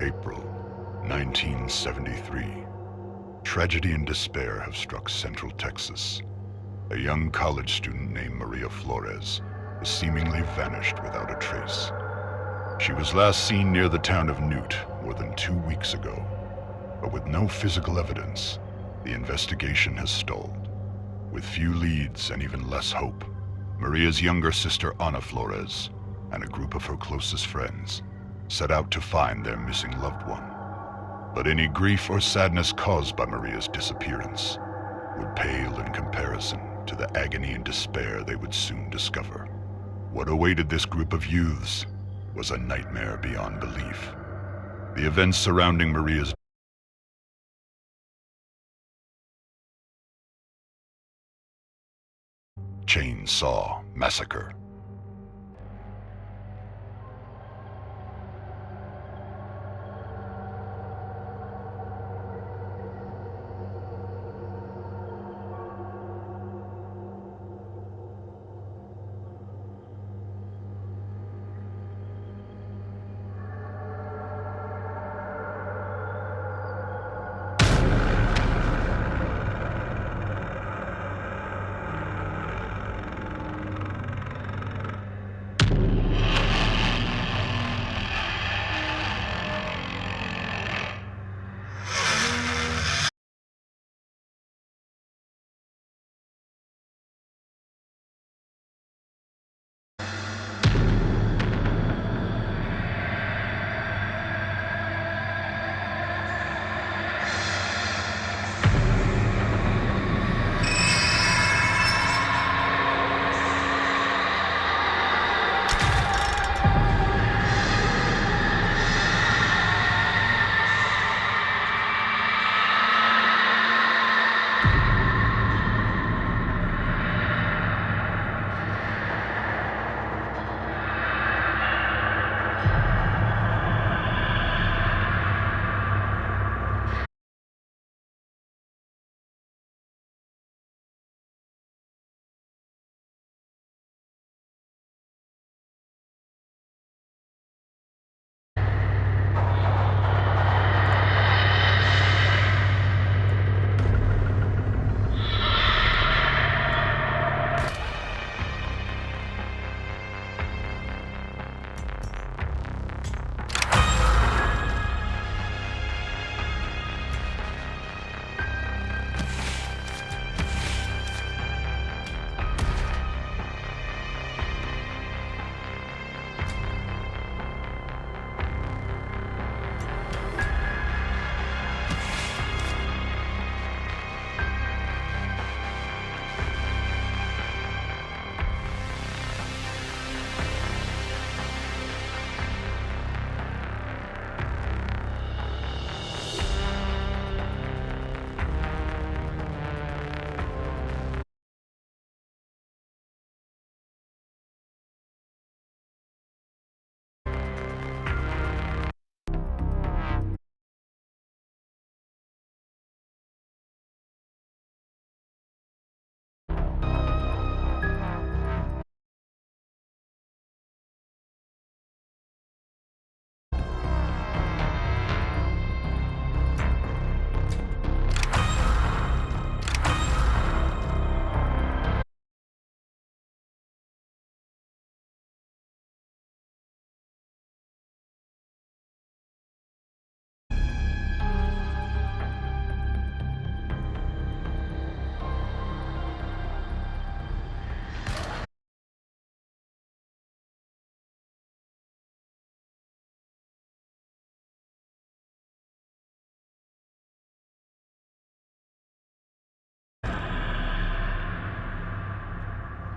April 1973. Tragedy and despair have struck Central Texas. A young college student named Maria Flores has seemingly vanished without a trace. She was last seen near the town of Newt more than 2 weeks ago, but with no physical evidence, the investigation has stalled. With few leads and even less hope, Maria's younger sister Ana Flores and a group of her closest friends set out to find their missing loved one. But any grief or sadness caused by Maria's disappearance would pale in comparison to the agony and despair they would soon discover. What awaited this group of youths was a nightmare beyond belief. The events surrounding Maria's Chainsaw Massacre.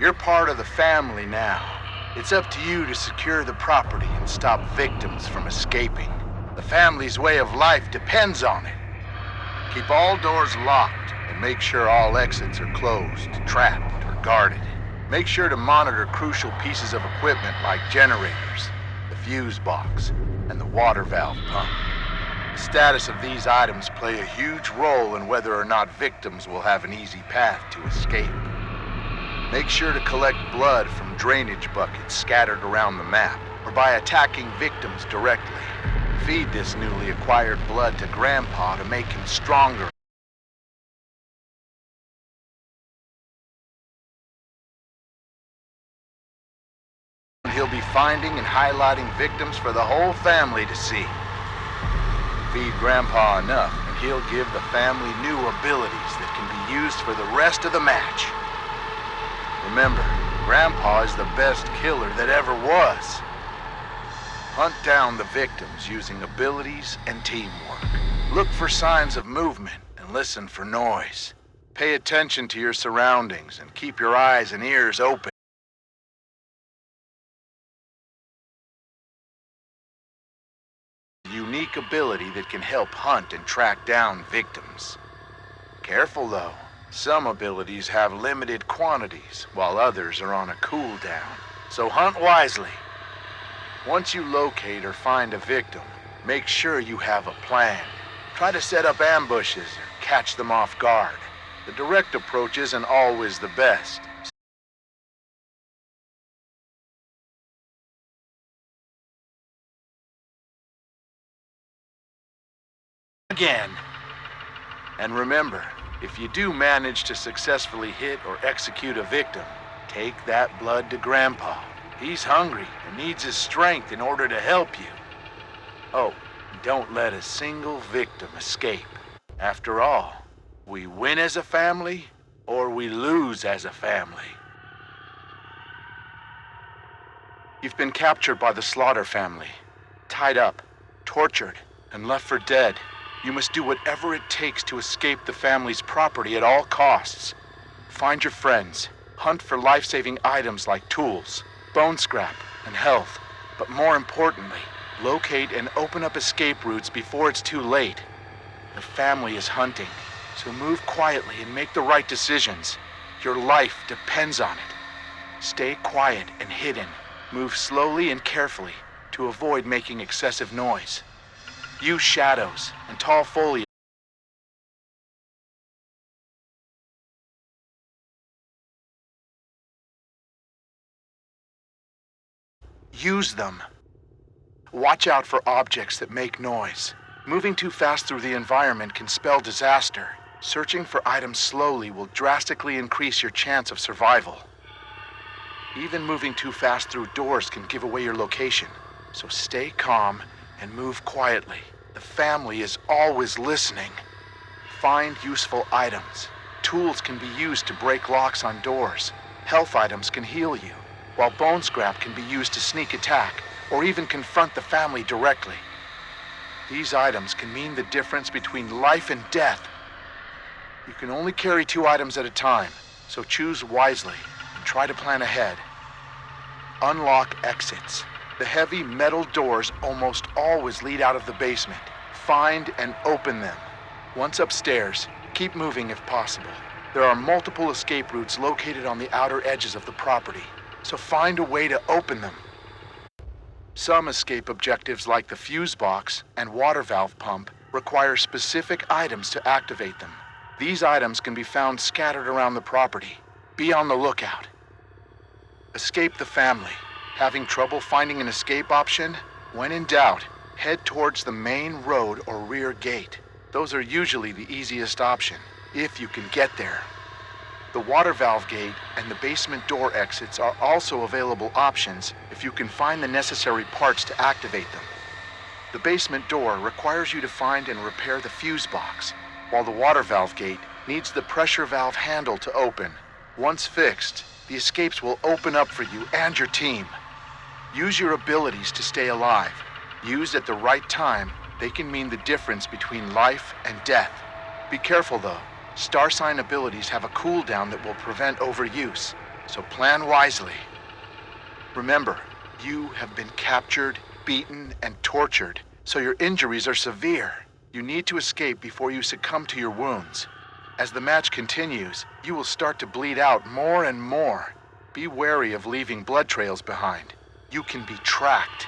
You're part of the family now. It's up to you to secure the property and stop victims from escaping. The family's way of life depends on it. Keep all doors locked and make sure all exits are closed, trapped, or guarded. Make sure to monitor crucial pieces of equipment like generators, the fuse box, and the water valve pump. The status of these items play a huge role in whether or not victims will have an easy path to escape. Make sure to collect blood from drainage buckets scattered around the map, or by attacking victims directly. Feed this newly acquired blood to Grandpa to make him stronger. He'll be finding and highlighting victims for the whole family to see. Feed Grandpa enough, and he'll give the family new abilities that can be used for the rest of the match. Remember, Grandpa is the best killer that ever was. Hunt down the victims using abilities and teamwork. Look for signs of movement and listen for noise. Pay attention to your surroundings and keep your eyes and ears open. Unique ability that can help hunt and track down victims. Careful though, some abilities have limited quantities while others are on a cooldown, so hunt wisely. Once you locate or find a victim, make sure you have a plan. Try to set up ambushes or catch them off guard. The direct approach isn't always the best. Again. And remember, if you do manage to successfully hit or execute a victim, take that blood to Grandpa. He's hungry and needs his strength in order to help you. Oh, don't let a single victim escape. After all, we win as a family or we lose as a family. You've been captured by the Slaughter family, tied up, tortured, and left for dead. You must do whatever it takes to escape the family's property at all costs. Find your friends, hunt for life-saving items like tools, bone scrap, and health. But more importantly, locate and open up escape routes before it's too late. The family is hunting, so move quietly and make the right decisions. Your life depends on it. Stay quiet and hidden. Move slowly and carefully to avoid making excessive noise. Use shadows and tall foliage. Use them. Watch out for objects that make noise. Moving too fast through the environment can spell disaster. Searching for items slowly will drastically increase your chance of survival. Even moving too fast through doors can give away your location, so stay calm and move quietly. The family is always listening. Find useful items. Tools can be used to break locks on doors. Health items can heal you, while bone scrap can be used to sneak attack or even confront the family directly. These items can mean the difference between life and death. You can only carry 2 items at a time, so choose wisely and try to plan ahead. Unlock exits. The heavy metal doors almost always lead out of the basement. Find and open them. Once upstairs, keep moving if possible. There are multiple escape routes located on the outer edges of the property, so find a way to open them. Some escape objectives like the fuse box and water valve pump require specific items to activate them. These items can be found scattered around the property. Be on the lookout. Escape the family. Having trouble finding an escape option? When in doubt, head towards the main road or rear gate. Those are usually the easiest option, if you can get there. The water valve gate and the basement door exits are also available options if you can find the necessary parts to activate them. The basement door requires you to find and repair the fuse box, while the water valve gate needs the pressure valve handle to open. Once fixed, the escapes will open up for you and your team. Use your abilities to stay alive. Used at the right time, they can mean the difference between life and death. Be careful though. Star sign abilities have a cooldown that will prevent overuse, so plan wisely. Remember, you have been captured, beaten, and tortured, so your injuries are severe. You need to escape before you succumb to your wounds. As the match continues, you will start to bleed out more and more. Be wary of leaving blood trails behind. You can be tracked.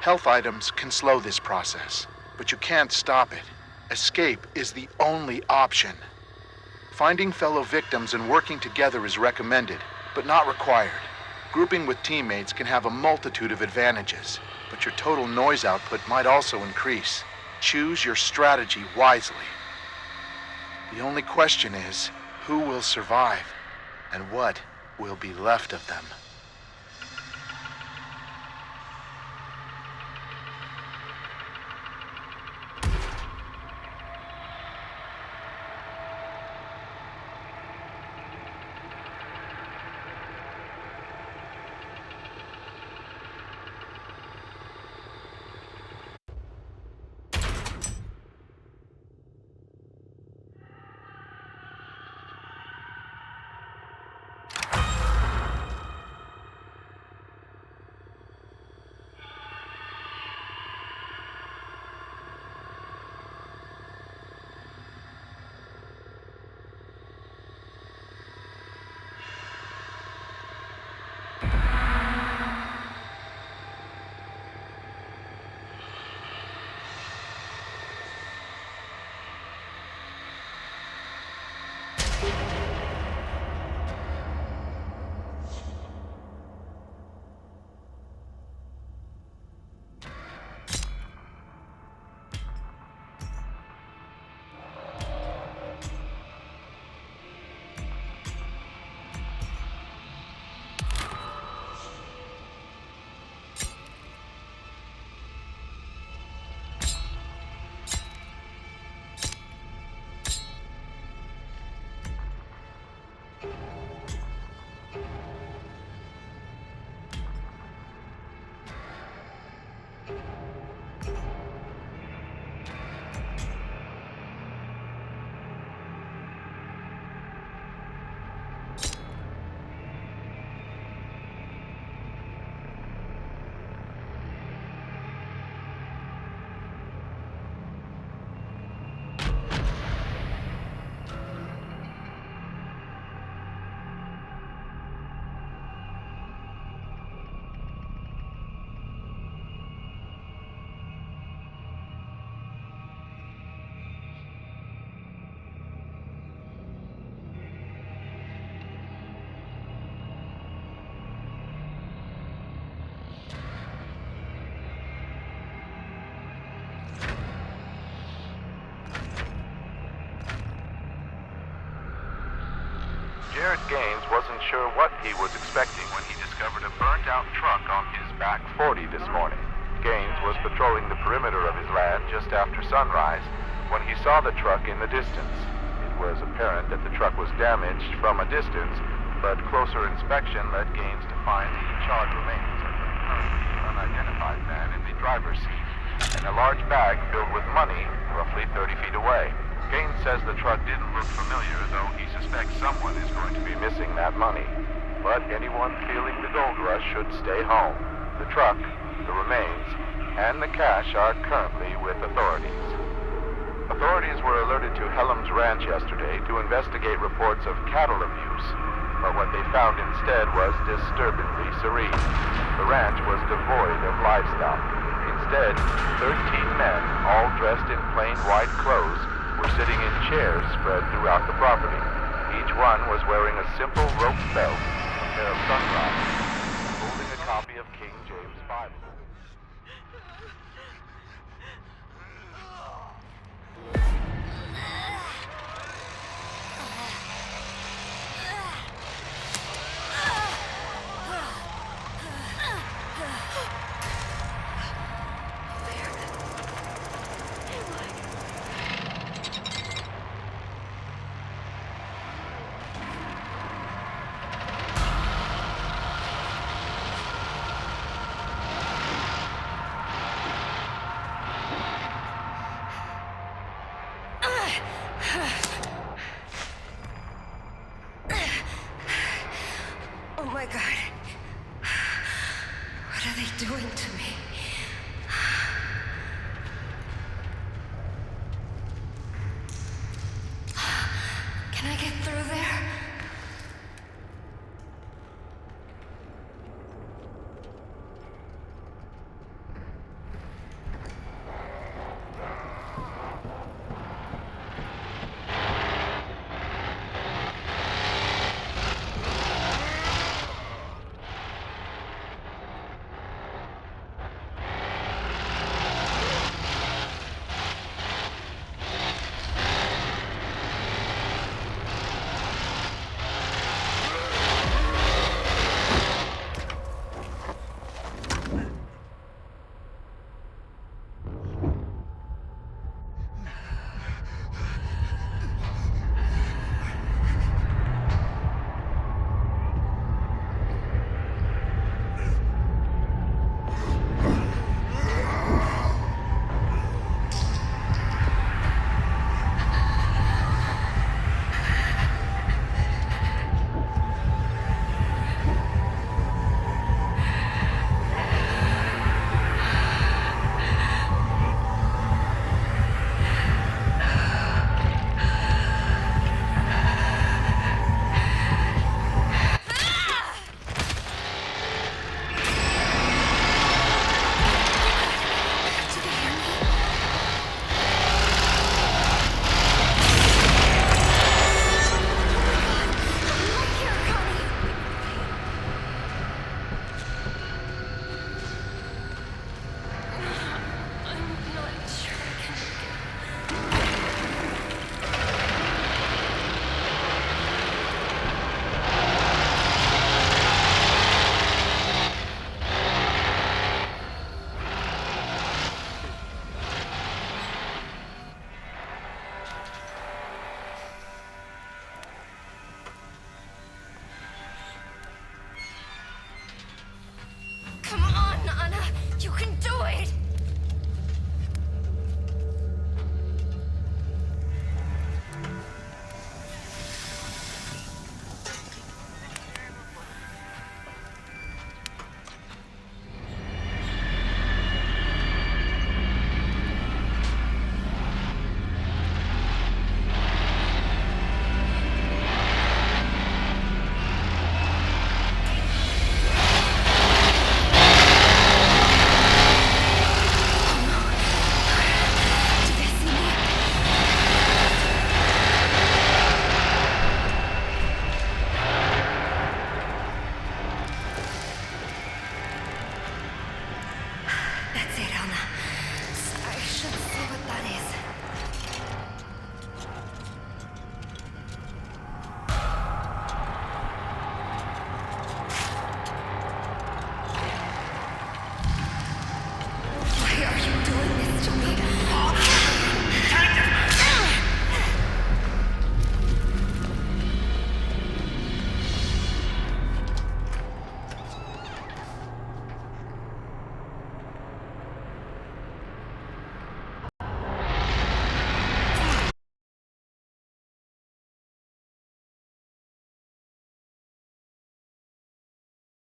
Health items can slow this process, but you can't stop it. Escape is the only option. Finding fellow victims and working together is recommended, but not required. Grouping with teammates can have a multitude of advantages. but your total noise output might also increase. Choose your strategy wisely. The only question is, who will survive, and what will be left of them? Jared Gaines wasn't sure what he was expecting when he discovered a burnt-out truck on his back 40 this morning. Gaines was patrolling the perimeter of his land just after sunrise when he saw the truck in the distance. It was apparent that the truck was damaged from a distance, but closer inspection led Gaines to find the charred remains of the currently unidentified man in the driver's seat and a large bag filled with money roughly 30 feet away. Gaines says the truck didn't look familiar, though he suspects someone is going to be missing that money. But anyone feeling the gold rush should stay home. The truck, the remains, and the cash are currently with authorities. Authorities were alerted to Hellam's Ranch yesterday to investigate reports of cattle abuse, but what they found instead was disturbingly serene. The ranch was devoid of livestock. Instead, 13 men, all dressed in plain white clothes, were sitting in chairs spread throughout the property. Each one was wearing a simple rope belt, a pair of sunglasses, and holding a copy of King James' Bible. Oh my God. What are they doing to me?